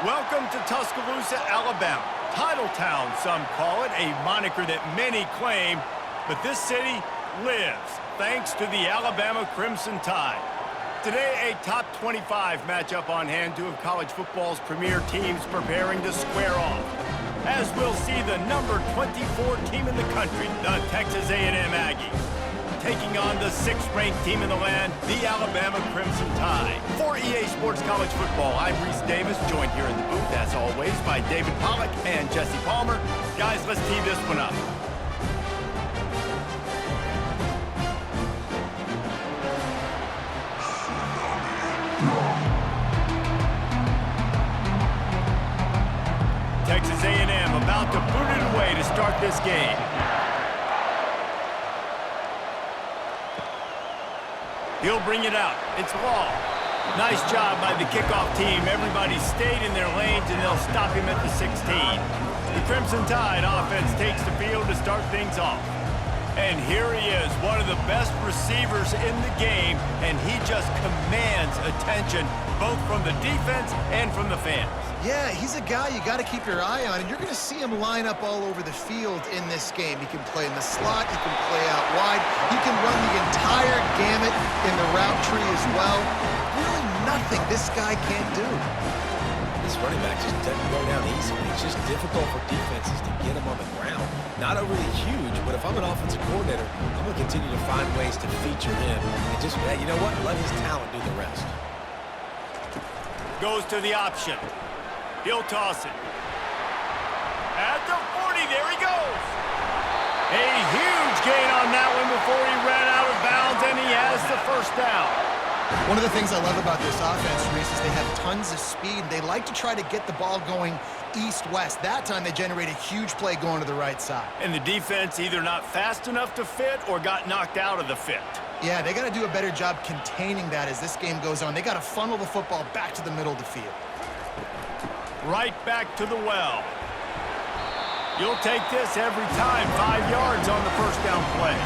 Welcome to Tuscaloosa, Alabama. Title Town, some call it, a moniker that many claim, but this city lives thanks to the Alabama Crimson Tide. Today, a top 25 matchup on hand, two of college football's premier teams preparing to square off. As we'll see the number 24 team in the country, the Texas A&M Aggies, taking on the 6th-ranked team in the land, the Alabama Crimson Tide. For EA Sports College Football, I'm Reese Davis, joined here in the booth, as always, by David Pollack and Jesse Palmer. Guys, let's tee this one up. Texas A&M about to boot it away to start this game. He'll bring it out. It's Law. Nice job by the kickoff team. Everybody stayed in their lanes, and they'll stop him at the 16. The Crimson Tide offense takes the field to start things off. And here he is, one of the best receivers in the game, and he just commands attention, both from the defense and from the fans. Yeah, he's a guy you got to keep your eye on, and you're going to see him line up all over the field in this game. He can play in the slot, he can play out wide, he can run the entire gamut in the route tree as well. Really nothing this guy can't do. This running back just doesn't go down easily. It's just difficult for defenses to get him on the ground. Not overly huge, but if I'm an offensive coordinator, I'm going to continue to find ways to feature him and just, you know what, let his talent do the rest. Goes to the option. He'll toss it. At the 40, there he goes. A huge gain on that one before he ran out of bounds, and he has the first down. One of the things I love about this offense, Reese, is they have tons of speed. They like to try to get the ball going east-west. That time they generate a huge play going to the right side. And the defense either not fast enough to fit or got knocked out of the fit. Yeah, they got to do a better job containing that as this game goes on. They got to funnel the football back to the middle of the field. Right back to the well. You'll take this every time. 5 yards on the first down play.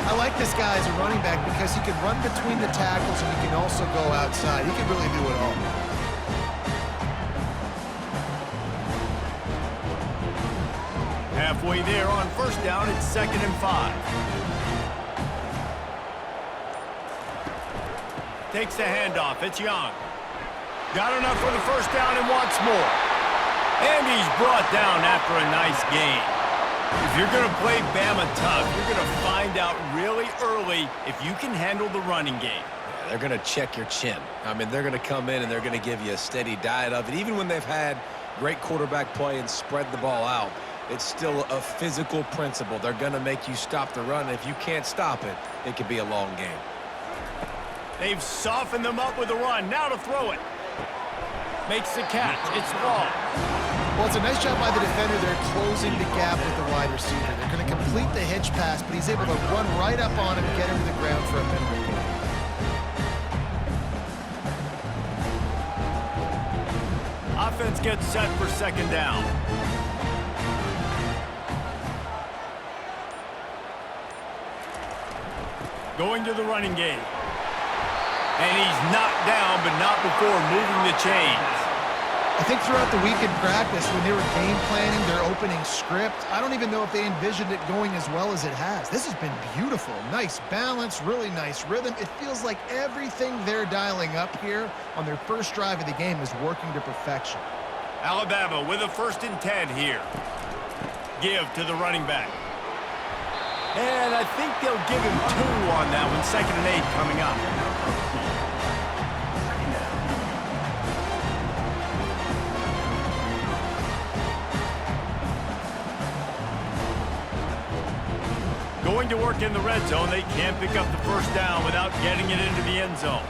I like this guy as a running back because he can run between the tackles and he can also go outside. He can really do it all. Halfway there on first down, it's 2nd and 5. Takes the handoff. It's Young. Got enough for the first down and wants more. And he's brought down after a nice gain. If you're going to play Bama tough, you're going to find out really early if you can handle the running game. Yeah, they're going to check your chin. I mean, they're going to come in and they're going to give you a steady diet of it. Even when they've had great quarterback play and spread the ball out, it's still a physical principle. They're going to make you stop the run. If you can't stop it, it could be a long game. They've softened them up with a run. Now to throw it. Makes the catch. It's Law. Well, it's a nice job by the defender. They're closing the gap with the wide receiver. They're going to complete the hitch pass, but he's able to run right up on him and get him to the ground for a penalty kick. Offense gets set for 2nd down. Going to the running game. And he's knocked down, but not before moving the chains. I think throughout the week in practice, when they were game planning their opening script, I don't even know if they envisioned it going as well as it has. This has been beautiful. Nice balance, really nice rhythm. It feels like everything they're dialing up here on their first drive of the game is working to perfection. Alabama with a 1st and 10 here. Give to the running back. And I think they'll give him 2 on that one. 2nd and 8 coming up. Going to work in the red zone. They can't pick up the first down without getting it into the end zone.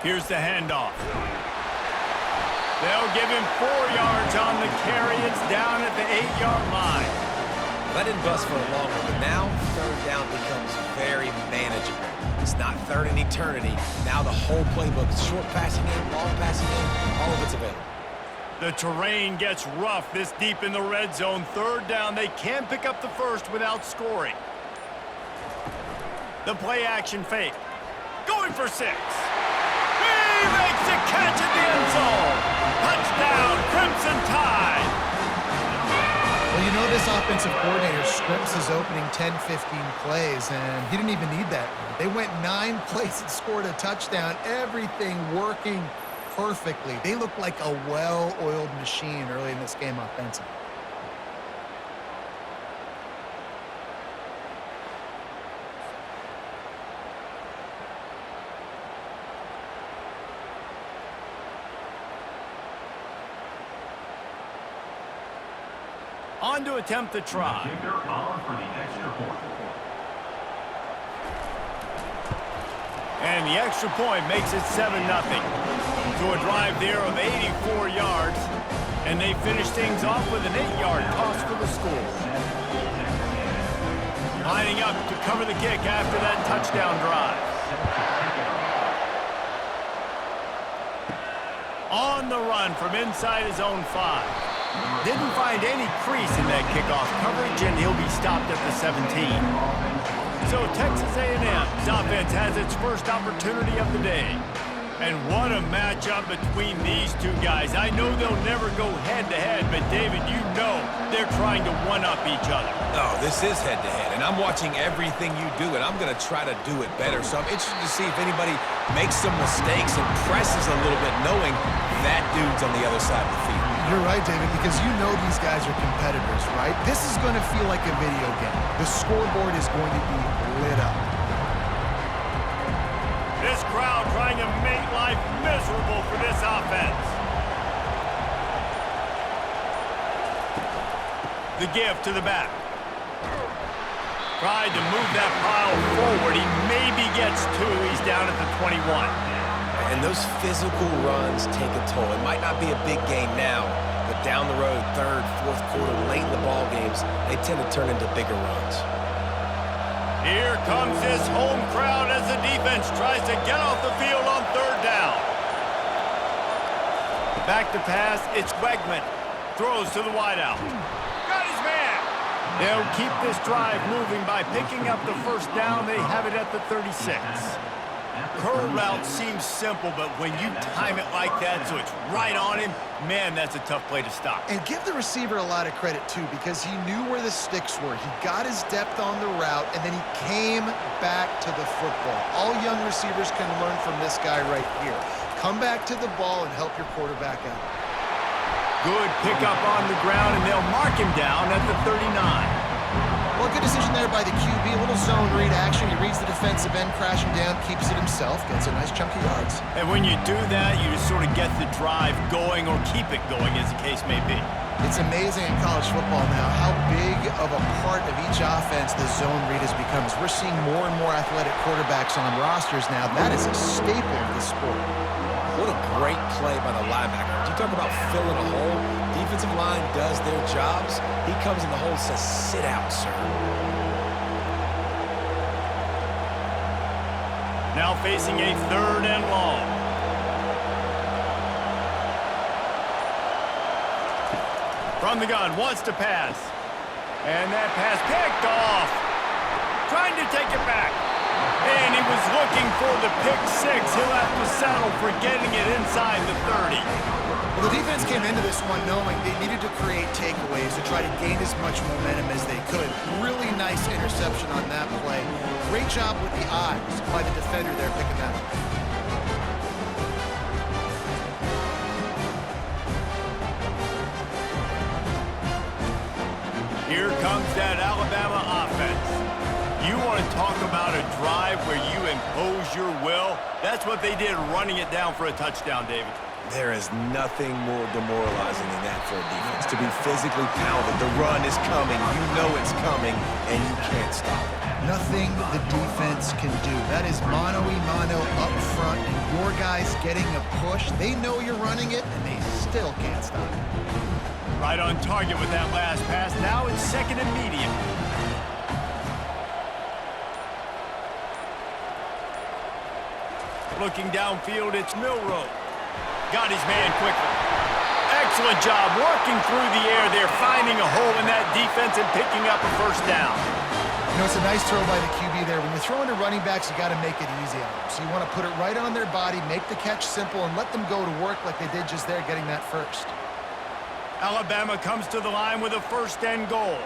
Here's the handoff. They'll give him 4 yards on the carry. It's down at the 8-yard line. That didn't bust for a long one, but now 3rd down becomes very manageable. It's not 3rd and eternity. Now the whole playbook, short passing game, long passing game, all of it's available. The terrain gets rough this deep in the red zone. 3rd down. They can't pick up the first without scoring. The play action fake. Going for 6. He makes a catch at the end defensive coordinator scripts his opening 10, 15 plays, and he didn't even need that. They went 9 plays and scored a touchdown, everything working perfectly. They looked like a well-oiled machine early in this game offensively. On to attempt the try. And the extra point makes it 7-0. So a drive there of 84 yards. And they finish things off with an 8-yard toss for the score. Lining up to cover the kick after that touchdown drive. On the run from inside his own 5. Didn't find any crease in that kickoff coverage, and he'll be stopped at the 17. So Texas A&M's offense has its first opportunity of the day. And what a matchup between these two guys. I know they'll never go head-to-head, but David, you know they're trying to one-up each other. Oh, this is head-to-head, and I'm watching everything you do, and I'm going to try to do it better. So I'm interested to see if anybody makes some mistakes and presses a little bit, knowing that dude's on the other side of the field. You're right, David, because you know these guys are competitors, right? This is going to feel like a video game. The scoreboard is going to be lit up. This crowd trying to make life miserable for this offense. The give to the back. Tried to move that pile forward. He maybe gets 2. He's down at the 21. And those physical runs take a toll. It might not be a big gain now, but down the road, 3rd, 4th quarter, late in the ball games, they tend to turn into bigger runs. Here comes this home crowd as the defense tries to get off the field on 3rd down. Back to pass, it's Wegman. Throws to the wideout. Got his man. They'll keep this drive moving by picking up the first down. They have it at the 36. Curl route seems simple, but when you time it like that so it's right on him, man, that's a tough play to stop. And give the receiver a lot of credit, too, because he knew where the sticks were. He got his depth on the route, and then he came back to the football. All young receivers can learn from this guy right here. Come back to the ball and help your quarterback out. Good pickup on the ground, and they'll mark him down at the 39. Well, good decision there by the QB. A little zone read action. He reads the defensive end crashing down, keeps it himself, gets a nice chunk of yards. And when you do that, you just sort of get the drive going or keep it going, as the case may be. It's amazing in college football now how big of a part of each offense the zone read has become. As we're seeing more and more athletic quarterbacks on rosters now, that is a staple of the sport. What a great play by the linebacker. You talk about filling a hole. Defensive line does their jobs. He comes in the hole and says, sit out, sir. Now facing a 3rd and long. From the gun, wants to pass. And that pass picked off. Trying to take it back. And he was looking for the pick 6. He'll have to settle for getting it inside the 30. Well, the defense came into this one knowing they needed to create takeaways to try to gain as much momentum as they could. Really nice interception on that play. Great job with the eyes by the defender there picking that up. Here comes that Alabama offense. You want to talk about a drive where you impose your will? That's what they did, running it down for a touchdown, David. There is nothing more demoralizing than that for a defense. To be physically pounded, the run is coming, you know it's coming, and you can't stop it. Nothing the defense can do. That is mano-a-mano up front, and your guys getting a push. They know you're running it, and they still can't stop it. Right on target with that last pass. Now it's 2nd and medium. Looking downfield, it's Milroe. Got his man quickly. Excellent job working through the air there, finding a hole in that defense and picking up a first down. You know, it's a nice throw by the QB there. When you're throwing to running backs, you got to make it easy on them. So you want to put it right on their body, make the catch simple, and let them go to work like they did just there, getting that first. Alabama comes to the line with a 1st and goal.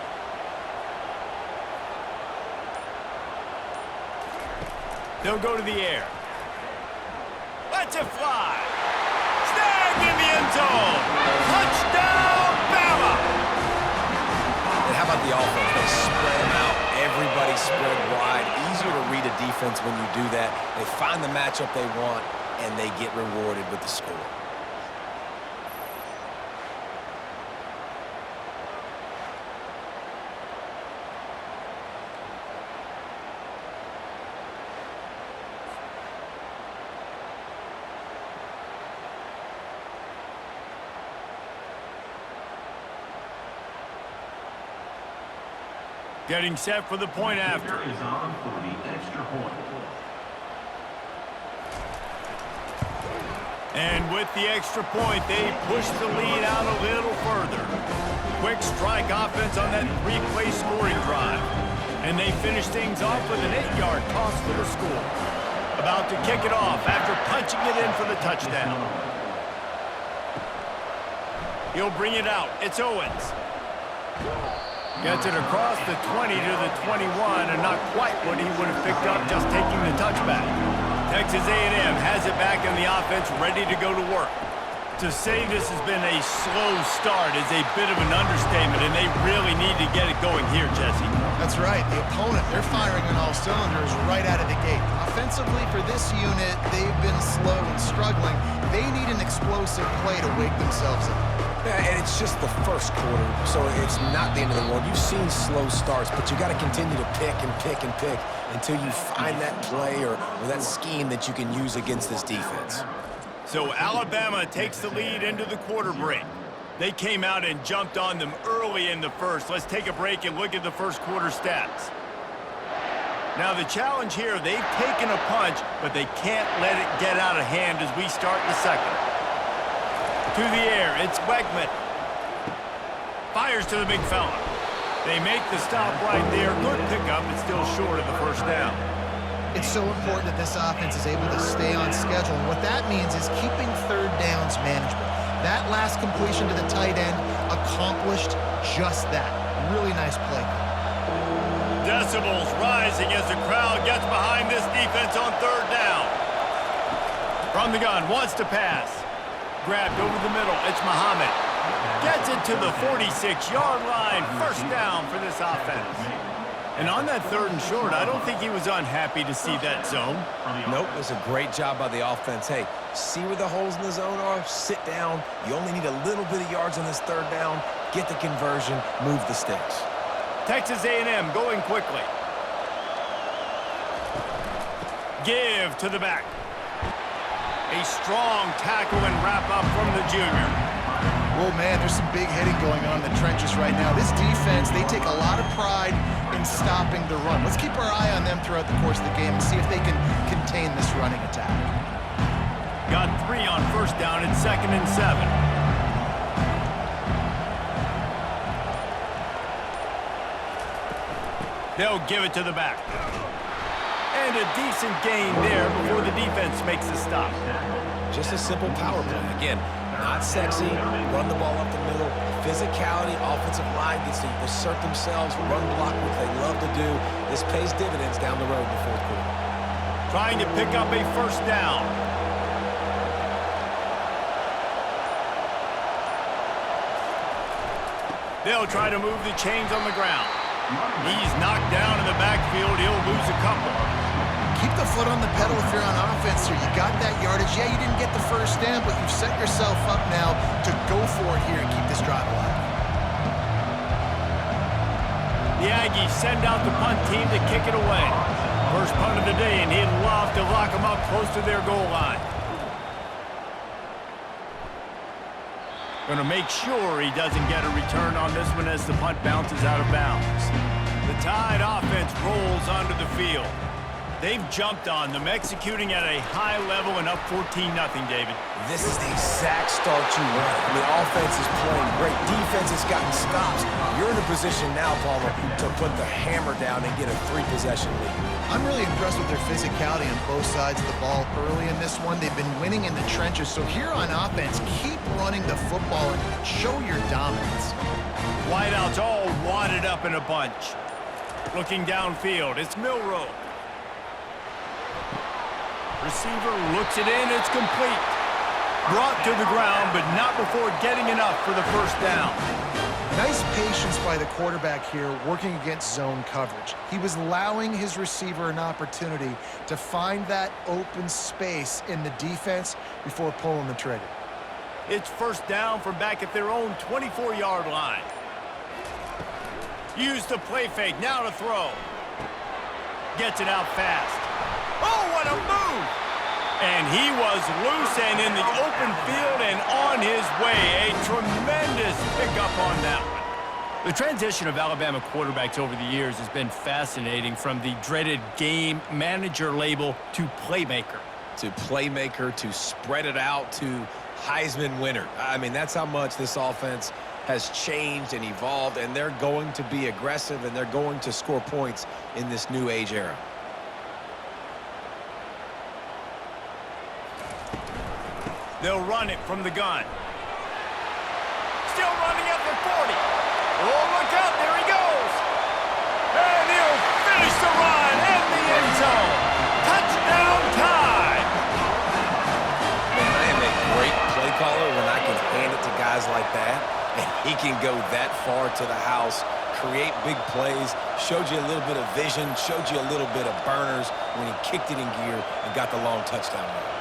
They'll go to the air. Lets it fly. Snagged in the end zone. Touchdown, Bama! And how about the offense? They spread them out. Everybody spread wide. Easier to read a defense when you do that. They find the matchup they want, and they get rewarded with the score. Getting set for the point after. Is on for the extra point. And with the extra point, they push the lead out a little further. Quick strike offense on that three-play scoring drive. And they finish things off with an 8-yard toss for the score. About to kick it off after punching it in for the touchdown. He'll bring it out. It's Owens. Gets it across the 20 to the 21, and not quite what he would have picked up just taking the touchback. Texas A&M has it back in the offense, ready to go to work. To say this has been a slow start is a bit of an understatement, and they really need to get it going here, Jesse. That's right. The opponent, they're firing on all cylinders right out of the gate. Offensively, for this unit, they've been slow and struggling. They need an explosive play to wake themselves up. Yeah, and it's just the first quarter, so it's not the end of the world. You've seen slow starts, but you got to continue to pick and pick and pick until you find that play or that scheme that you can use against this defense. So Alabama takes the lead into the quarter break. They came out and jumped on them early in the first. Let's take a break and look at the first quarter stats. Now the challenge here, they've taken a punch, but they can't let it get out of hand as we start the second. To the air, it's Wegman. Fires to the big fella. They make the stop right there. Good pickup, but still short of the first down. It's so important that this offense is able to stay on schedule. And what that means is keeping third downs manageable. That last completion to the tight end accomplished just that. Really nice play. Decibels rising as the crowd gets behind this defense on third down. From the gun, wants to pass. Grabbed over the middle, it's Muhammad. Gets it to the 46-yard line. First down for this offense. And on that third and short, I don't think he was unhappy to see that zone. Nope, it was a great job by the offense. Hey, see where the holes in the zone are? Sit down. You only need a little bit of yards on this third down. Get the conversion, move the sticks. Texas A&M going quickly. Give to the back. A strong tackle and wrap-up from the junior. Oh, man, there's some big hitting going on in the trenches right now. This defense, they take a lot of pride in stopping the run. Let's keep our eye on them throughout the course of the game and see if they can contain this running attack. Got 3 on first down and 2nd and 7. They'll give it to the back. And a decent gain there before the defense makes the stop. Just a simple power play. Again, not sexy, run the ball up the middle. Physicality, offensive line gets to assert themselves, run block, which they love to do. This pays dividends down the road in the fourth quarter. Trying to pick up a first down. They'll try to move the chains on the ground. He's knocked down in the backfield. He'll lose a couple. Keep the foot on the pedal if you're on offense here. You got that yardage. Yeah, you didn't get the first down, but you've set yourself up now to go for it here and keep this drive alive. The Aggies send out the punt team to kick it away. First punt of the day, and he'd love to lock them up close to their goal line. Going to make sure he doesn't get a return on this one as the punt bounces out of bounds. The Tide offense rolls onto the field. They've jumped on them, executing at a high level and up 14-0, David. This is the exact start you want. The offense is playing great. Defense has gotten stops. You're in a position now, Palmer, to put the hammer down and get a 3-possession lead. I'm really impressed with their physicality on both sides of the ball early in this one. They've been winning in the trenches. So here on offense, keep running the football and show your dominance. Wideouts all wadded up in a bunch. Looking downfield, it's Milroe. Receiver looks it in. It's complete. Brought to the ground, but not before getting enough for the first down. Nice patience by the quarterback here working against zone coverage. He was allowing his receiver an opportunity to find that open space in the defense before pulling the trigger. It's first down from back at their own 24-yard line. Use the play fake, now to throw. Gets it out fast. Oh, what a move! And he was loose and in the open field and on his way. A tremendous pickup on that one. The transition of Alabama quarterbacks over the years has been fascinating, from the dreaded game manager label to playmaker. To playmaker, to spread it out, to Heisman winner. I mean, that's how much this offense has changed and evolved, and they're going to be aggressive, and they're going to score points in this new age era. They'll run it from the gun. Still running up the 40. Oh, look out, there he goes. And he'll finish the run in the end zone. Touchdown time. Man, I am a great play caller when I can hand it to guys like that, and he can go that far to the house, create big plays, showed you a little bit of vision, showed you a little bit of burners when he kicked it in gear and got the long touchdown run.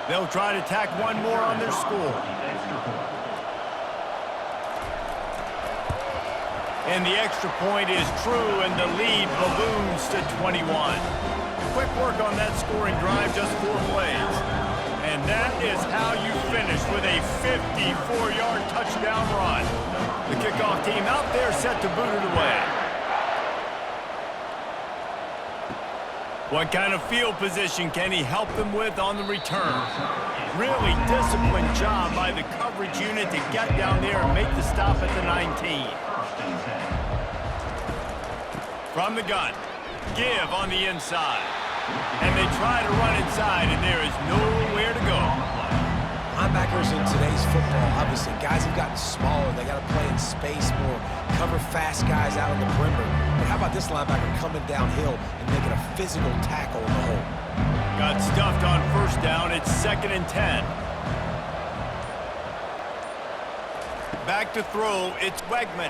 They'll try to tack one more on their score. And the extra point is true, and the lead balloons to 21. Quick work on that scoring drive, just 4 plays. And that is how you finish with a 54-yard touchdown run. The kickoff team out there set to boot it away. What kind of field position can he help them with on the return? Really disciplined job by the coverage unit to get down there and make the stop at the 19. From the gun, give on the inside. And they try to run inside, and there is nowhere to go. Linebackers in today's football, obviously, guys have gotten smaller. They got to play in space more, cover fast guys out on the perimeter. But how about this linebacker coming downhill and making a physical tackle in the hole? Got stuffed on first down. It's 2nd and 10. Back to throw. It's Wegman.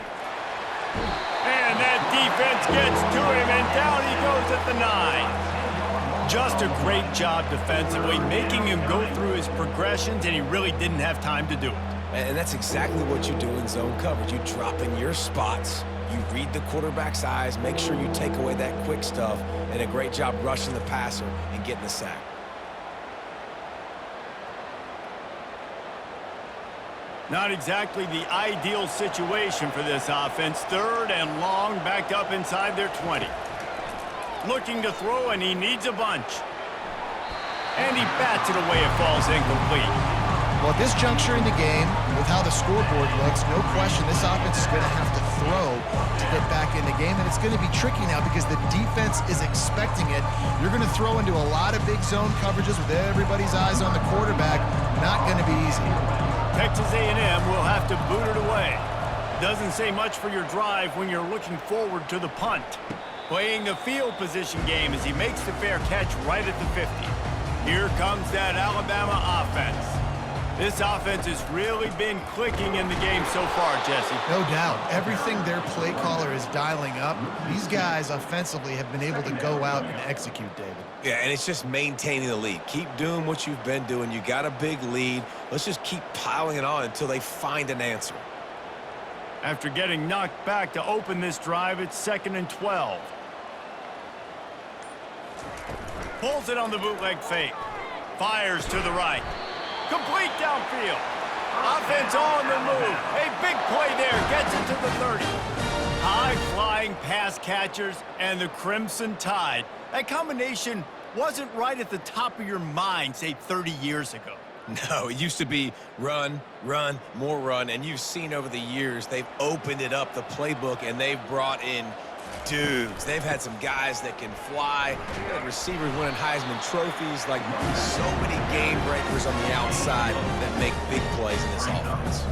And that defense gets to him, and down he goes at the 9. Just a great job defensively, making him go through his progressions, and he really didn't have time to do it. And that's exactly what you do in zone coverage. You drop in your spots, you read the quarterback's eyes, make sure you take away that quick stuff, and a great job rushing the passer and getting the sack. Not exactly the ideal situation for this offense. 3rd and long, back up inside their 20. Looking to throw, and he needs a bunch. And he bats it away. It falls incomplete. Well, at this juncture in the game, with how the scoreboard looks, no question this offense is going to have to throw to get back in the game, and it's going to be tricky now because the defense is expecting it. You're going to throw into a lot of big zone coverages with everybody's eyes on the quarterback. Not going to be easy. Texas A&M will have to boot it away. Doesn't say much for your drive when you're looking forward to the punt. Playing the field position game as he makes the fair catch right at the 50. Here comes that Alabama offense. This offense has really been clicking in the game so far, Jesse. No doubt. Everything their play caller is dialing up, these guys offensively have been able to go out and execute, David. Yeah, and it's just maintaining the lead. Keep doing what you've been doing. You got a big lead. Let's just keep piling it on until they find an answer. After getting knocked back to open this drive, it's 2nd and 12. Pulls it on the bootleg fake. Fires to the right. Complete downfield. Offense on the move. A big play there. Gets it to the 30. High-flying pass catchers and the Crimson Tide. That combination wasn't right at the top of your mind, say, 30 years ago. No, it used to be run, run, more run, and you've seen over the years they've opened it up, the playbook, and they've brought in dudes. They've had some guys that can fly. They've had receivers winning Heisman trophies, like so many game breakers on the outside that make big plays in this offense.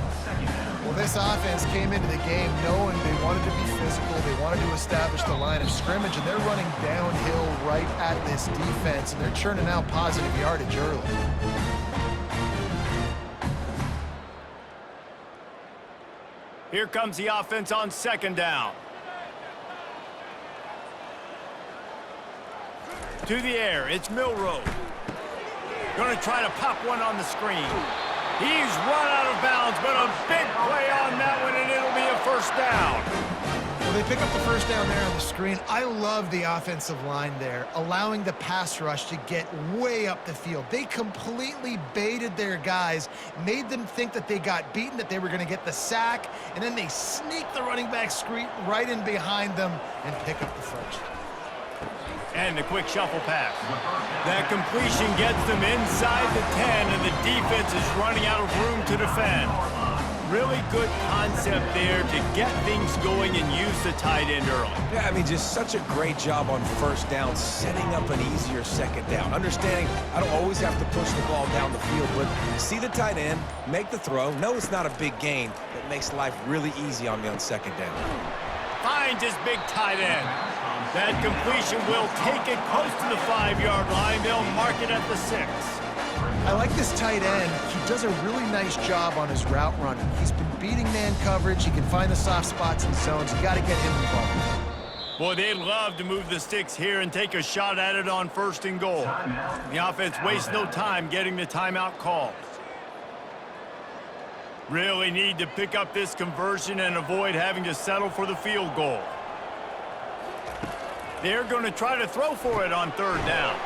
Well, this offense came into the game knowing they wanted to be physical, they wanted to establish the line of scrimmage, and they're running downhill right at this defense, and they're churning out positive yardage early. Here comes the offense on second down. To the air, it's Milrow. Going to try to pop one on the screen. He's run out of bounds, but a big play on that one, and it'll be a first down. Well, they pick up the first down there on the screen. I love the offensive line there, allowing the pass rush to get way up the field. They completely baited their guys, made them think that they got beaten, that they were going to get the sack, and then they sneak the running back screen right in behind them and pick up the first. And a quick shuffle pass. That completion gets them inside the 10, and the defense is running out of room to defend. Really good concept there to get things going and use the tight end early. Yeah, I mean, just such a great job on first down, setting up an easier second down. Understanding I don't always have to push the ball down the field, but see the tight end, make the throw. No, it's not a big gain, but makes life really easy on me on second down. Finds his big tight end. That completion will take it close to the 5-yard line. They'll mark it at the 6. I like this tight end. He does a really nice job on his route running. He's been beating man coverage. He can find the soft spots and zones. You got to get him involved. Boy, they'd love to move the sticks here and take a shot at it on 1st and goal. The offense wastes no time getting the timeout called. Really need to pick up this conversion and avoid having to settle for the field goal. They're going to try to throw for it on 3rd down.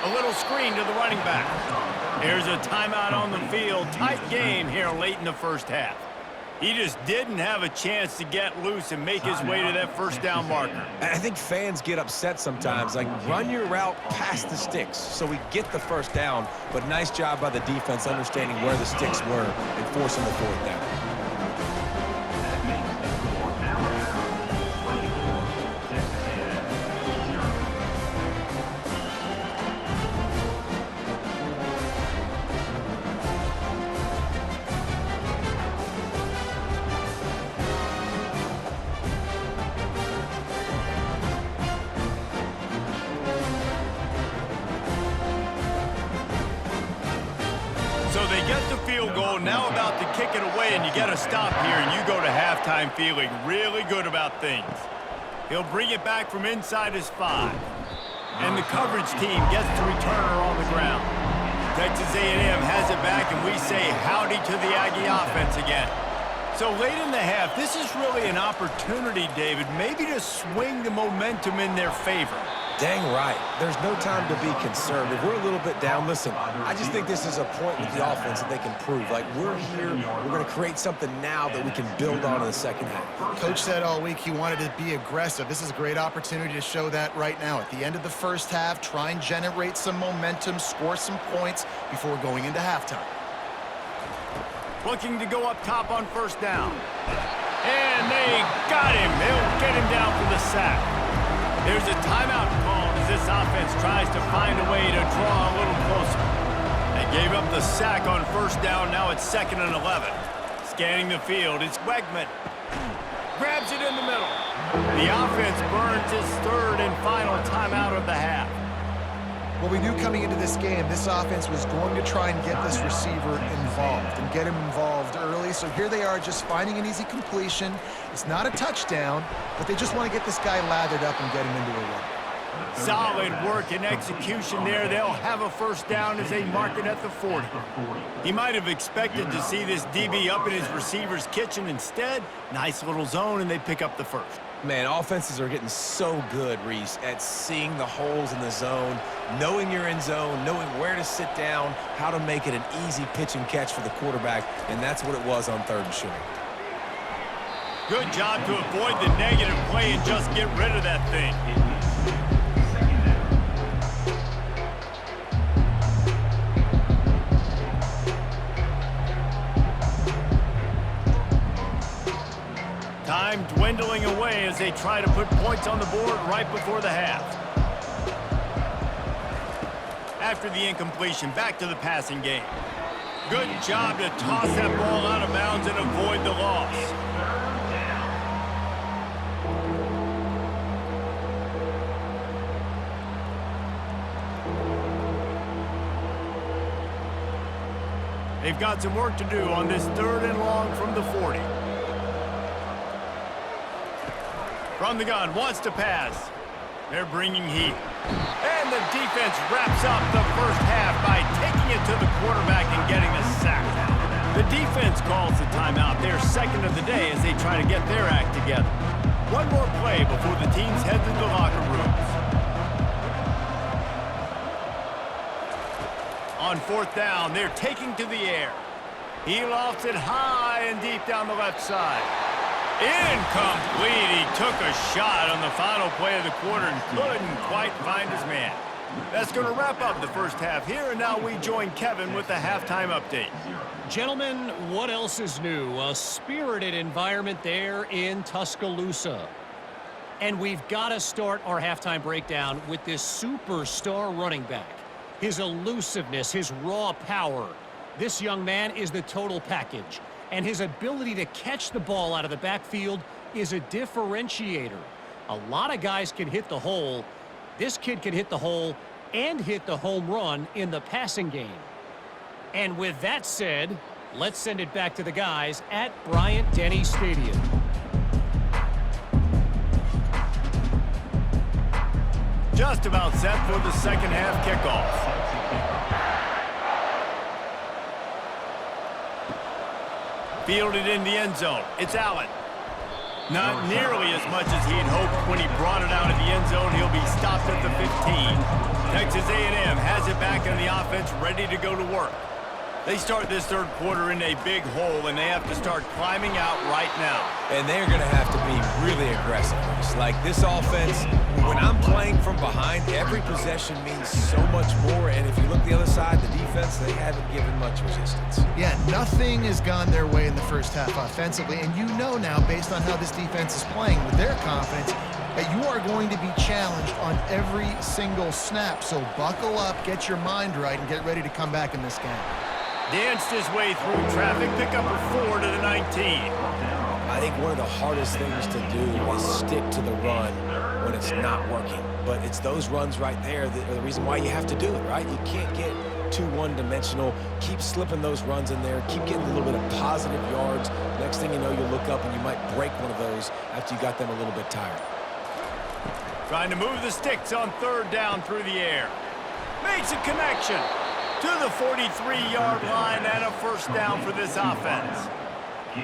A little screen to the running back. There's a timeout on the field. Tight game here late in the first half. He just didn't have a chance to get loose and make his way to that first down marker. I think fans get upset sometimes. Like, run your route past the sticks so we get the first down. But nice job by the defense understanding where the sticks were and forcing the 4th down. So they get the field goal, now about to kick it away, and you got to stop here, and you go to halftime feeling really good about things. He'll bring it back from inside his 5. And the coverage team gets the returner on the ground. Texas A&M has it back, and we say howdy to the Aggie offense again. So late in the half, this is really an opportunity, David, maybe to swing the momentum in their favor. Dang right. There's no time to be concerned. If we're a little bit down, listen, I just think this is a point with the offense that they can prove. Like, we're here, we're going to create something now that we can build on in the second half. Coach said all week he wanted to be aggressive. This is a great opportunity to show that right now. At the end of the first half, try and generate some momentum, score some points before going into halftime. Looking to go up top on 1st down. And they got him. They'll get him down for the sack. There's a timeout called as this offense tries to find a way to draw a little closer. They gave up the sack on 1st down. Now it's 2nd and 11. Scanning the field, it's Wegman. Grabs it in the middle. The offense burns his 3rd and final timeout of the half. Well, we knew coming into this game, this offense was going to try and get this receiver involved and get him involved early. So here they are just finding an easy completion. It's not a touchdown, but they just want to get this guy lathered up and get him into a run. Solid work and execution there. They'll have a 1st down as they mark it at the 40. He might have expected to see this DB up in his receiver's kitchen. Instead, nice little zone, and they pick up the 1st. Man, offenses are getting so good, Reese, at seeing the holes in the zone, knowing you're in zone, knowing where to sit down, how to make it an easy pitch and catch for the quarterback, and that's what it was on 3rd and short. Good job to avoid the negative play and just get rid of that thing. they try to put points on the board right before the half. After the incompletion, back to the passing game. Good job to toss that ball out of bounds and avoid the loss. They've got some work to do on this 3rd and long from the 40. From the gun, wants to pass. They're bringing heat. And the defense wraps up the first half by taking it to the quarterback and getting the sack. The defense calls the timeout, their second of the day, as they try to get their act together. One more play before the teams head to the locker rooms. On 4th down, they're taking to the air. He lofts it high and deep down the left side. Incomplete. He took a shot on the final play of the quarter and couldn't quite find his man. That's going to wrap up the first half here, and now we join Kevin with the halftime update. Gentlemen, what else is new? A spirited environment there in Tuscaloosa. And we've got to start our halftime breakdown with this superstar running back. His elusiveness, his raw power. This young man is the total package. And his ability to catch the ball out of the backfield is a differentiator. A lot of guys can hit the hole. This kid can hit the hole and hit the home run in the passing game. And with that said, let's send it back to the guys at Bryant-Denny Stadium. Just about set for the second half kickoff. Fielded in the end zone. It's Allen. Not nearly as much as he'd hoped when he brought it out of the end zone. He'll be stopped at the 15. Texas A&M has it back in the offense, ready to go to work. They start this third quarter in a big hole, and they have to start climbing out right now. And they're going to have to be really aggressive. It's like this offense, when I'm playing from behind, every possession means so much more. And if you look the other side, the defense, they haven't given much resistance. Yeah, nothing has gone their way in the first half offensively. And you know now, based on how this defense is playing with their confidence, that you are going to be challenged on every single snap. So buckle up, get your mind right, and get ready to come back in this game. Danced his way through traffic, pick up a 4 to the 19. I think one of the hardest things to do is stick to the run when it's not working. But it's those runs right there that are the reason why you have to do it, right? You can't get too one-dimensional. Keep slipping those runs in there. Keep getting a little bit of positive yards. Next thing you know, you'll look up and you might break one of those after you got them a little bit tired. Trying to move the sticks on 3rd down through the air. Makes a connection to the 43-yard line and a first down for this offense.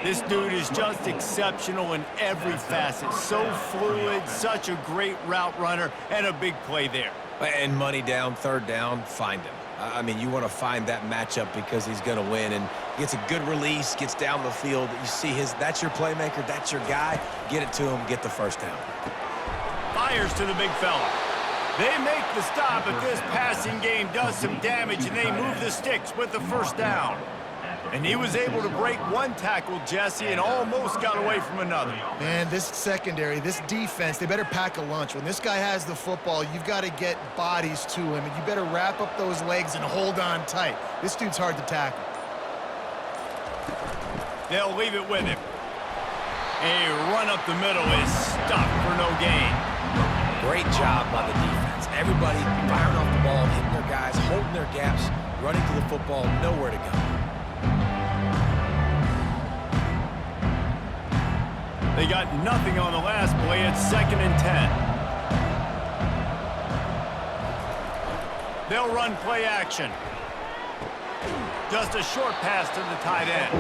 This dude is just exceptional in every facet. So fluid, such a great route runner, and a big play there. And money down, 3rd down, find him. I mean, you want to find that matchup because he's going to win, and gets a good release, gets down the field. You see that's your playmaker, that's your guy. Get it to him, get the first down. Fires to the big fella. They make the stop, but this passing game does some damage, and they move the sticks with the first down. And he was able to break one tackle, Jesse, and almost got away from another. Man, this secondary, this defense, they better pack a lunch. When this guy has the football, you've got to get bodies to him, and you better wrap up those legs and hold on tight. This dude's hard to tackle. They'll leave it with him. A run up the middle is stopped for no gain. Great job by the defense. Everybody firing off the ball, hitting their guys, holding their gaps, running to the football, nowhere to go. They got nothing on the last play. It's 2nd and 10. They'll run play action. Just a short pass to the tight end.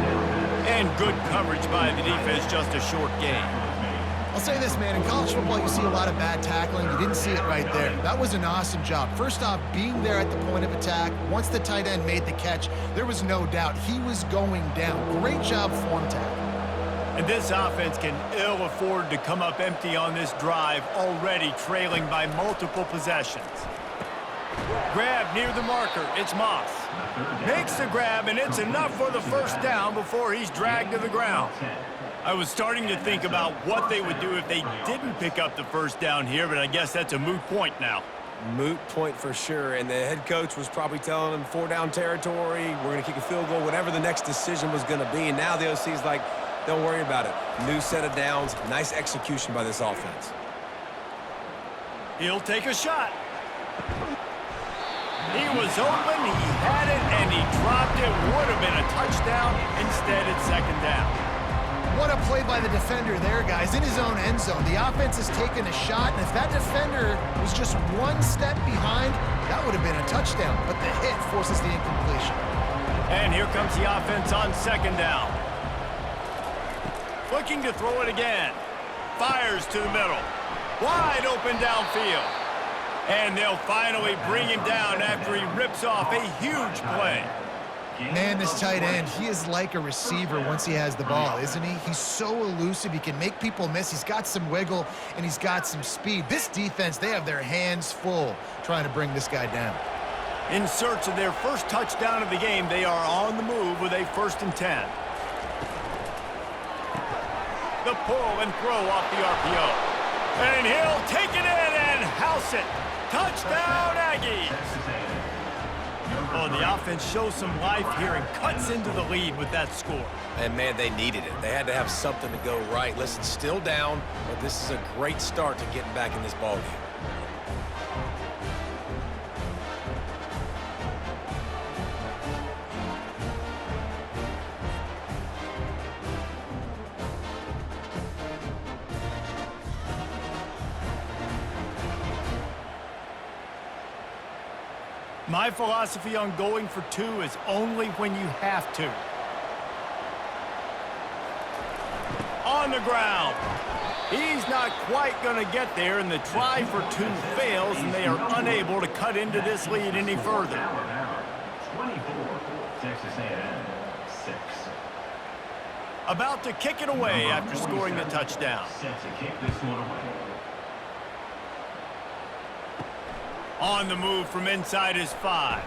And good coverage by the defense, just a short gain. I'll say this, man, in college football, you see a lot of bad tackling. You didn't see it right there. That was an awesome job. First off, being there at the point of attack. Once the tight end made the catch, there was no doubt he was going down. Great job form tackle. And this offense can ill afford to come up empty on this drive, already trailing by multiple possessions. Grab near the marker. It's Moss. Makes the grab, and it's enough for the first down before he's dragged to the ground. I was starting to think about what they would do if they didn't pick up the first down here, but I guess that's a moot point now. Moot point for sure, and the head coach was probably telling them 4-down territory, we're going to kick a field goal, whatever the next decision was going to be. And now the OC's like, don't worry about it. New set of downs, nice execution by this offense. He'll take a shot. He was open, he had it, and he dropped it. Would have been a touchdown. Instead, it's second down. What a play by the defender there, guys. In his own end zone, the offense has taken a shot, and if that defender was just one step behind, that would have been a touchdown. But the hit forces the incompletion. And here comes the offense on second down. Looking to throw it again. Fires to the middle. Wide open downfield. And they'll finally bring him down after he rips off a huge play. Man, this tight end, he is like a receiver once he has the ball, isn't he? He's so elusive. He can make people miss. He's got some wiggle, and he's got some speed. This defense, they have their hands full trying to bring this guy down. In search of their first touchdown of the game, they are on the move with a 1st and 10. The pull and throw off the RPO. And he'll take it in and house it. Touchdown, Aggies! Oh, the offense shows some life here and cuts into the lead with that score. And, man, they needed it. They had to have something to go right. Listen, still down, but this is a great start to getting back in this ballgame. My philosophy on going for 2 is only when you have to. On the ground. He's not quite going to get there, and the try for 2 fails, and they are unable to cut into this lead any further. 24, Texas A&M, 6. About to kick it away after scoring the touchdown. Set to kick this one away. On the move from inside his 5.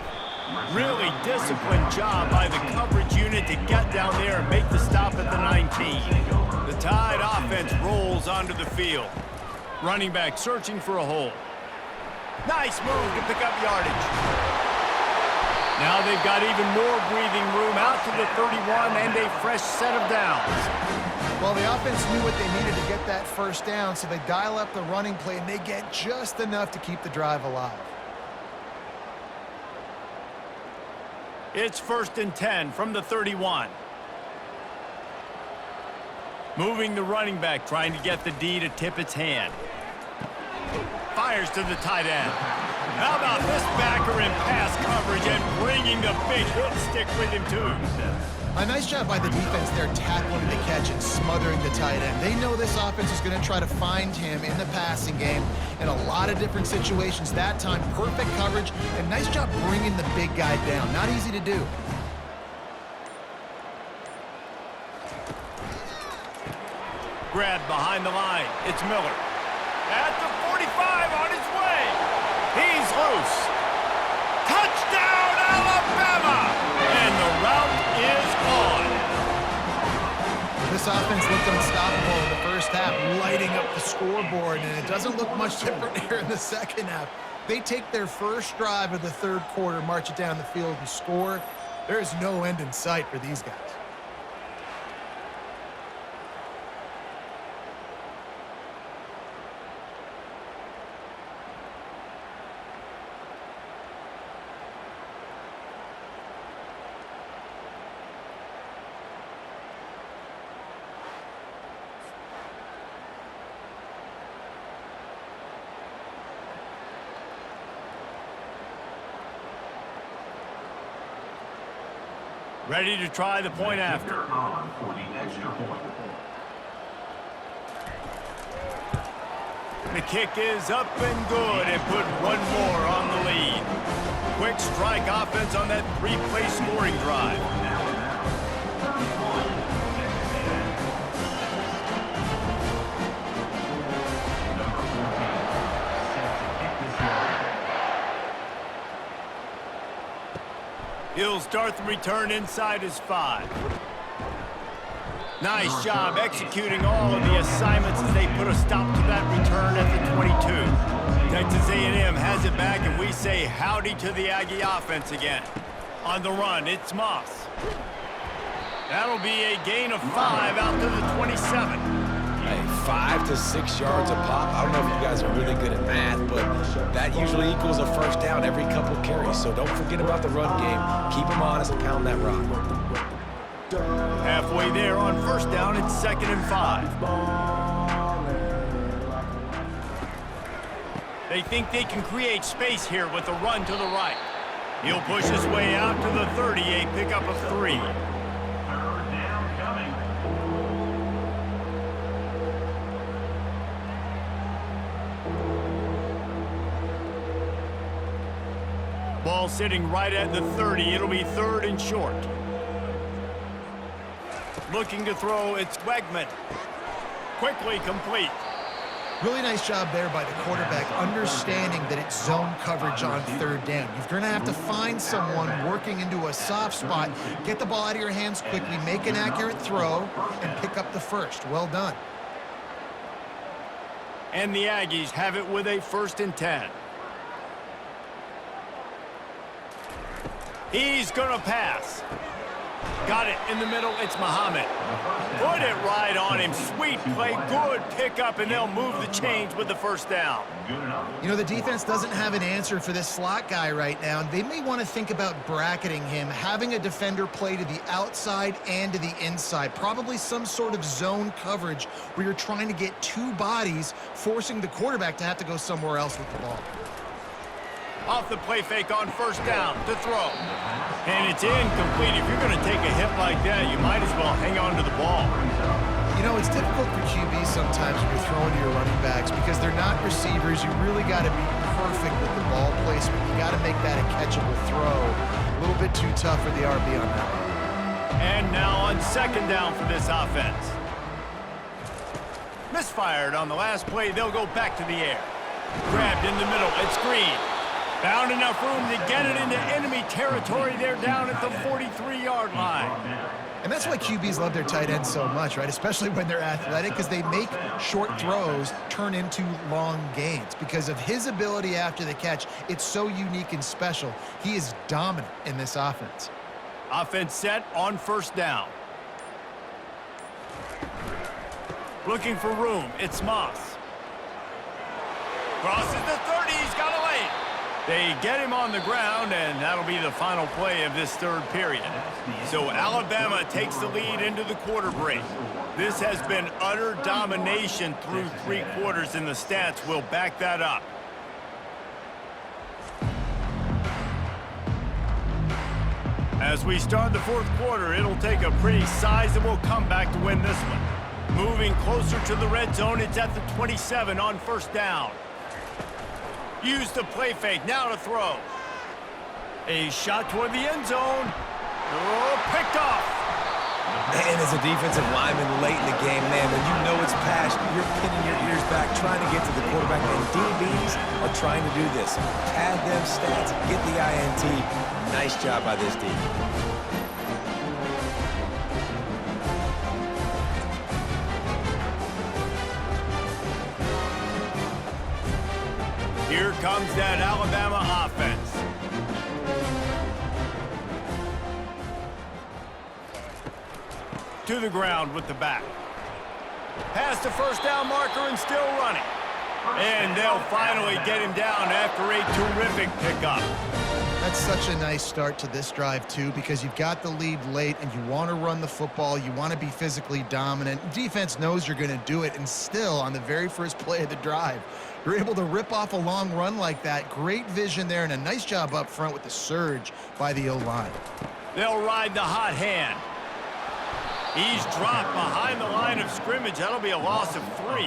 Really disciplined job by the coverage unit to get down there and make the stop at the 19. The Tide offense rolls onto the field. Running back searching for a hole. Nice move to pick up yardage. Now they've got even more breathing room out to the 31 and a fresh set of downs. Well, the offense knew what they needed to get that first down, so they dial up the running play, and they get just enough to keep the drive alive. It's 1st and 10 from the 31. Moving the running back, trying to get the D to tip its hand. Fires to the tight end. How about this backer in pass coverage and bringing the big hit stick with him, too? A nice job by the defense there, tackling the catch and smothering the tight end. They know this offense is going to try to find him in the passing game in a lot of different situations. That time, perfect coverage, and nice job bringing the big guy down. Not easy to do. Grabbed behind the line. It's Miller. At the 45 on his way. He's loose. Touchdown, Alabama! And the route is on. This offense looked unstoppable in the first half, lighting up the scoreboard, and it doesn't look much different here in the second half. They take their first drive of the third quarter, march it down the field, and score. There is no end in sight for these guys. Ready to try the point after. On for the extra point. The kick is up and good and put one more on the lead. Quick strike offense on that 3-play scoring drive. He'll start the return inside his 5. Nice job executing all of the assignments as they put a stop to that return at the 22. Texas A&M has it back, and we say howdy to the Aggie offense again. On the run, it's Moss. That'll be a gain of 5 out to the 27. Hey, 5 to 6 yards a pop. I don't know if you guys are really good at math, but that usually equals a first down every couple carries. So don't forget about the run game. Keep them honest and pound that rock. Halfway there on first down, it's 2nd and 5. They think they can create space here with a run to the right. He'll push his way out to the 30, a pickup of 3. Third down coming. Ball sitting right at the 30. It'll be 3rd and short. Looking to throw, it's Wegman. Quickly complete. Really nice job there by the quarterback, understanding that it's zone coverage on 3rd down. You're going to have to find someone working into a soft spot, get the ball out of your hands quickly, make an accurate throw, and pick up the first. Well done. And the Aggies have it with a 1st and 10. He's going to pass. Got it in the middle. It's Muhammad. Put it right on him. Sweet play. Good pickup, and they'll move the chains with the 1st down. You know, the defense doesn't have an answer for this slot guy right now, and they may want to think about bracketing him, having a defender play to the outside and to the inside. Probably some sort of zone coverage where you're trying to get 2 bodies, forcing the quarterback to have to go somewhere else with the ball. Off the play fake on 1st down to throw. And it's incomplete. If you're going to take a hit like that, you might as well hang on to the ball. You know, it's difficult for QBs sometimes when you're throwing to your running backs because they're not receivers. You really got to be perfect with the ball placement. You got to make that a catchable throw. A little bit too tough for the RB on that one. And now on 2nd down for this offense. Misfired on the last play. They'll go back to the air. Grabbed in the middle. It's Green. Found enough room to get it into enemy territory. They're down at the 43-yard line. And that's why QBs love their tight ends so much, right? Especially when they're athletic, because they make short throws turn into long gains. Because of his ability after the catch, it's so unique and special. He is dominant in this offense. Offense set on 1st down. Looking for room. It's Moss. Crosses the 30. He's got a lane. They get him on the ground, and that'll be the final play of this 3rd period. So Alabama takes the lead into the quarter break. This has been utter domination through 3 quarters, and the stats will back that up. As we start the 4th quarter, it'll take a pretty sizable comeback to win this one. Moving closer to the red zone, it's at the 27 on 1st down. Use the play fake, now to throw. A shot toward the end zone. Oh, picked off. And as a defensive lineman late in the game, man, when you know it's passed, you're pinning your ears back, trying to get to the quarterback. And DBs are trying to do this. Pad them stats, get the INT. Nice job by this team. Here comes that Alabama offense. To the ground with the back. Past the 1st down marker and still running. And they'll finally get him down after a terrific pickup. That's such a nice start to this drive, too, because you've got the lead late and you want to run the football. You want to be physically dominant. Defense knows you're going to do it, and still, on the very first play of the drive, you're able to rip off a long run like that. Great vision there, and a nice job up front with the surge by the O-line. They'll ride the hot hand. He's dropped behind the line of scrimmage. That'll be a loss of 3.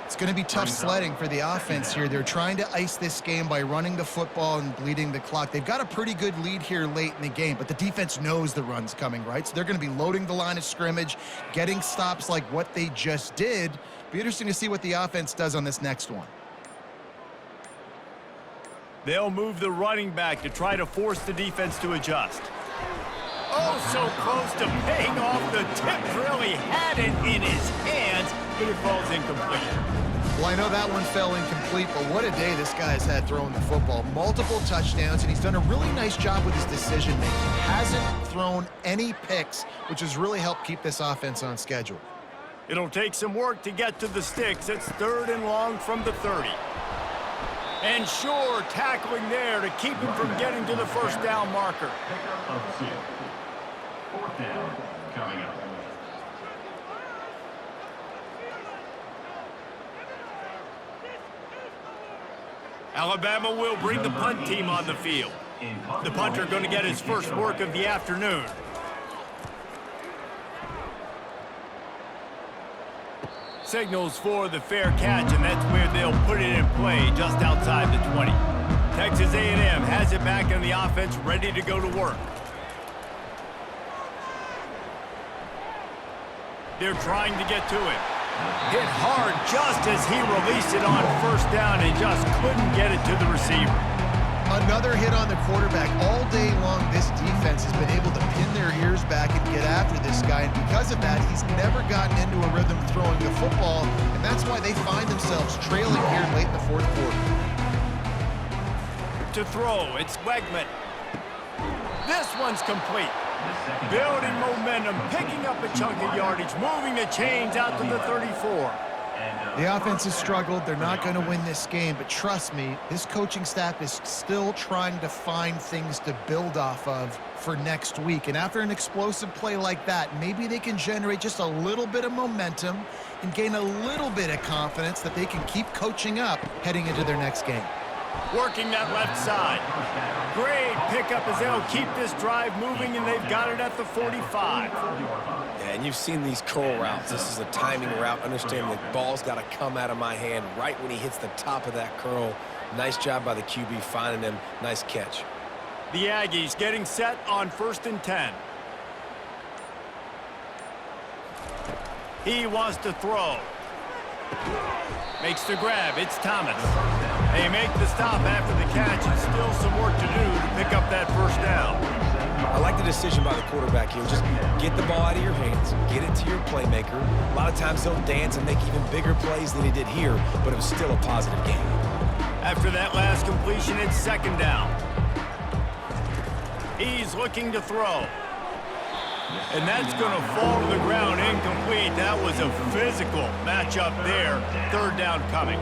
It's going to be tough sledding for the offense here. They're trying to ice this game by running the football and bleeding the clock. They've got a pretty good lead here late in the game, but the defense knows the run's coming, right? So they're going to be loading the line of scrimmage, getting stops like what they just did. Be interesting to see what the offense does on this next one. They'll move the running back to try to force the defense to adjust. Oh, so close to paying off. The tip really had it in his hands, but it falls incomplete. Well, I know that one fell incomplete, but what a day this guy's had throwing the football. Multiple touchdowns, and he's done a really nice job with his decision-making. Hasn't thrown any picks, which has really helped keep this offense on schedule. It'll take some work to get to the sticks. It's 3rd and long from the 30. And sure, tackling there to keep him from getting to the first down marker. Pickup of 6. 4th down coming up. Alabama will bring the punt team on the field. The punter going to get his first work of the afternoon. Signals for the fair catch, and that's where they'll put it in play, just outside the 20. Texas A&M has it back in the offense, ready to go to work. They're trying to get to him. Hit hard just as he released it on first down and just couldn't get it to the receiver. Another hit on the quarterback. All day long, this defense has been able to pin their ears back and get after this guy, and because of that, he's never gotten into a rhythm throwing the football, and that's why they find themselves trailing here late in the 4th quarter. To throw, it's Wegman. This one's complete. Building momentum, picking up a chunk of yardage, moving the chains out to the 34. The offense has struggled. They're not going to win this game, but trust me, this coaching staff is still trying to find things to build off of for next week. And after an explosive play like that, maybe they can generate just a little bit of momentum and gain a little bit of confidence that they can keep coaching up heading into their next game. Working that left side. Great pickup as they'll keep this drive moving, and they've got it at the 45. Yeah, and you've seen these curl routes. This is a timing route. Understand the ball's got to come out of my hand right when he hits the top of that curl. Nice job by the QB finding him. Nice catch. The Aggies getting set on 1st and 10. He wants to throw. Makes the grab. It's Thomas. They make the stop after the catch, and still some work to do to pick up that first down. I like the decision by the quarterback here. Just get the ball out of your hands, get it to your playmaker. A lot of times he'll dance and make even bigger plays than he did here, but it was still a positive game. After that last completion, it's 2nd down. He's looking to throw. And that's going to fall to the ground incomplete. That was a physical matchup there. 3rd down coming.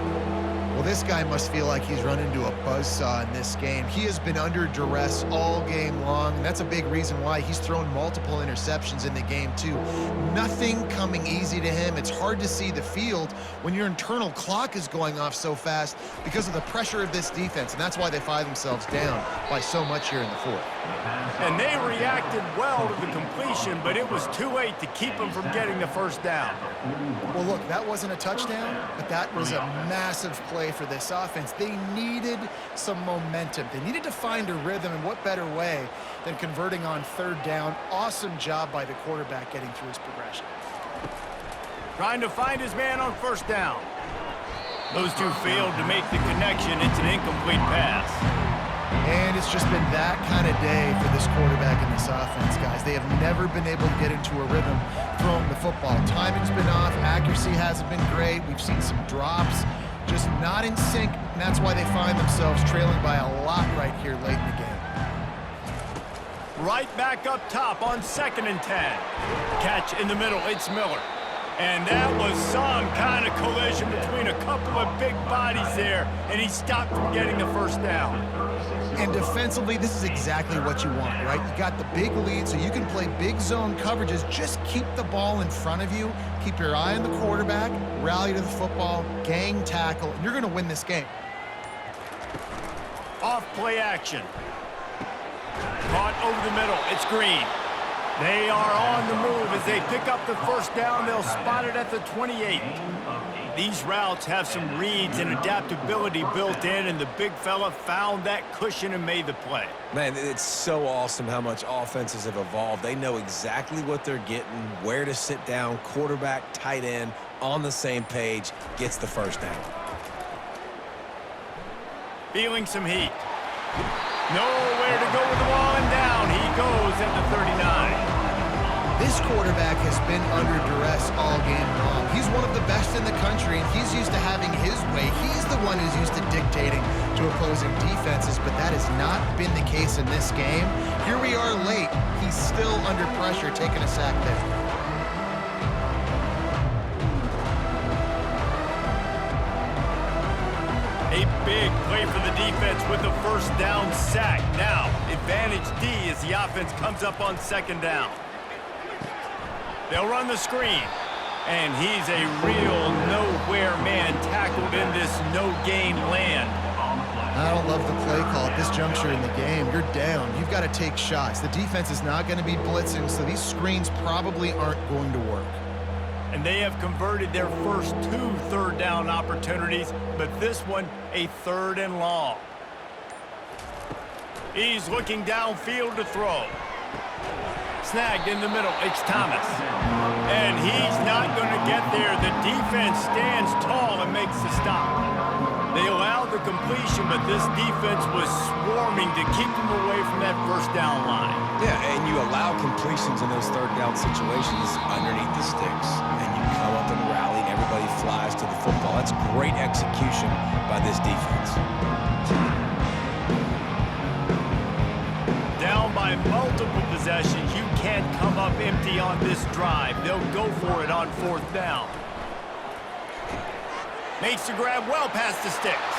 Well, this guy must feel like he's run into a buzzsaw in this game. He has been under duress all game long, and that's a big reason why he's thrown multiple interceptions in the game, too. Nothing coming easy to him. It's hard to see the field when your internal clock is going off so fast because of the pressure of this defense, and that's why they find themselves down by so much here in the 4th. And they reacted well to the completion, but it was too late to keep them from getting the first down. Well, look, that wasn't a touchdown, but that was a massive play for this offense. They needed some momentum. They needed to find a rhythm, and what better way than converting on 3rd down. Awesome job by the quarterback getting through his progression. Trying to find his man on 1st down. Those two failed to make the connection. It's an incomplete pass. And it's just been that kind of day for this quarterback and this offense, guys. They have never been able to get into a rhythm throwing the football. Timing's been off. Accuracy hasn't been great. We've seen some drops, just not in sync, and that's why they find themselves trailing by a lot right here late in the game. Right back up top on 2nd and 10. Catch in the middle. It's Miller. And that was some kind of collision between a couple of big bodies there, and he stopped from getting the first down. And defensively, this is exactly what you want, right? You got the big lead, so you can play big zone coverages. Just keep the ball in front of you. Keep your eye on the quarterback, rally to the football, gang tackle, and you're going to win this game. Off play action. Caught over the middle. It's Green. They are on the move as they pick up the first down. They'll spot it at the 28. These routes have some reads and adaptability built in, and the big fella found that cushion and made the play. Man, it's so awesome how much offenses have evolved. They know exactly what they're getting, where to sit down, quarterback, tight end, on the same page, gets the first down. Feeling some heat. Nowhere to go with the ball, and down he goes at the 39. This quarterback has been under duress all game long. He's one of the best in the country, and he's used to having his way. He's the one who's used to dictating to opposing defenses, but that has not been the case in this game. Here we are late. He's still under pressure, taking a sack there. A big play for the defense with the first down sack. Now, advantage D as the offense comes up on second down. They'll run the screen. And he's a real nowhere man tackled in this no-gain land. I don't love the play call at this juncture in the game. You're down. You've got to take shots. The defense is not going to be blitzing, so these screens probably aren't going to work. And they have converted their first 2 third-down opportunities, but this one a 3rd and long. He's looking downfield to throw. Snagged in the middle, it's Thomas. And he's not going to get there. The defense stands tall and makes the stop. They allowed the completion, but this defense was swarming to keep them away from that first down line. Yeah, and you allow completions in those third down situations underneath the sticks, and you come up and rally, and everybody flies to the football. That's great execution by this defense. Down by multiple possessions, you can't come up empty on this drive. They'll go for it on 4th down. Makes the grab well past the sticks.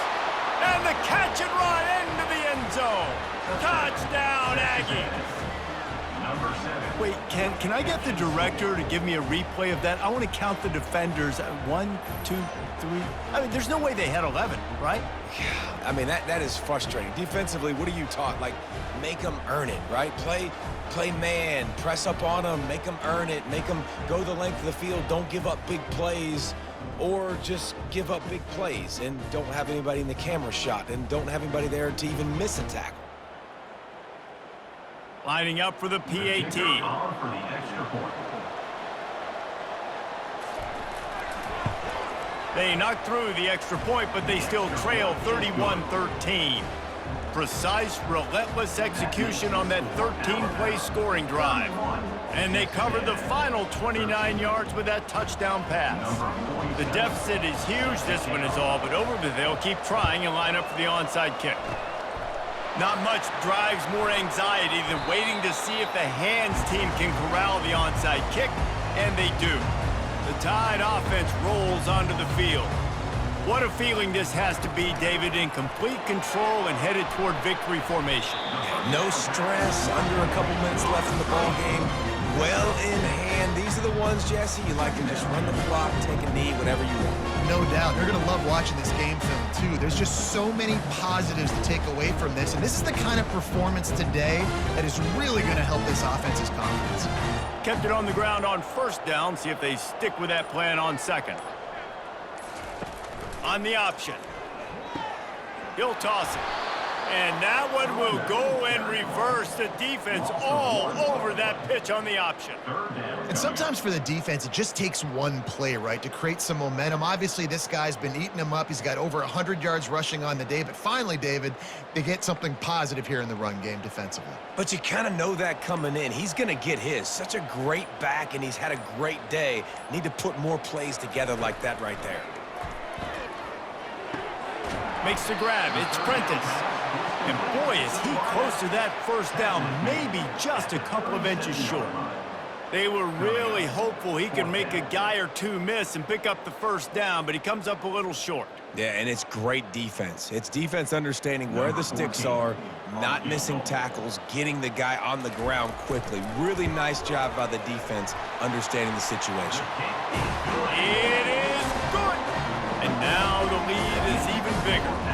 And the catch and run into the end zone. Touchdown, Aggies. Number 7. Wait, can I get the director to give me a replay of that? I want to count the defenders. 1, 2, 3. I mean, there's no way they had 11, right? I mean, that is frustrating. Defensively, what are you taught? Like, make them earn it, right? Play man, press up on them, make them earn it, make them go the length of the field, don't give up big plays, or just give up big plays and don't have anybody in the camera shot and don't have anybody there to even miss a tackle. Lining up for the PAT. On for the extra point. They knocked through the extra point, but they still trail 31-13. Precise, relentless execution on that 13-play scoring drive. And they covered the final 29 yards with that touchdown pass. The deficit is huge. This one is all but over, but they'll keep trying and line up for the onside kick. Not much drives more anxiety than waiting to see if the hands team can corral the onside kick, and they do. The Tide offense rolls onto the field. What a feeling this has to be, David, in complete control and headed toward victory formation. No stress, under a couple minutes left in the ball game. Well in hand. These are the ones, Jesse, you like to just run the clock, take a knee, whatever you want. No doubt. They're going to love watching this game film, too. There's just so many positives to take away from this, and this is the kind of performance today that is really going to help this offense's confidence. Kept it on the ground on 1st down. See if they stick with that plan on 2nd. On the option. He'll toss it. And that one will go in reverse. The defense all over that pitch on the option. And sometimes for the defense, it just takes one play, right, to create some momentum. Obviously, this guy's been eating him up. He's got over 100 yards rushing on the day. But finally, David, they get something positive here in the run game defensively. But you kind of know that coming in. He's going to get his. Such a great back, and he's had a great day. Need to put more plays together like that right there. Makes the grab. It's Prentice. And boy, is he close to that 1st down, maybe just a couple of inches short. They were really hopeful he could make a guy or two miss and pick up the 1st down, but he comes up a little short. Yeah, and it's great defense. It's defense understanding where the sticks are, not missing tackles, getting the guy on the ground quickly. Really nice job by the defense understanding the situation. It is good. And now the lead is even bigger.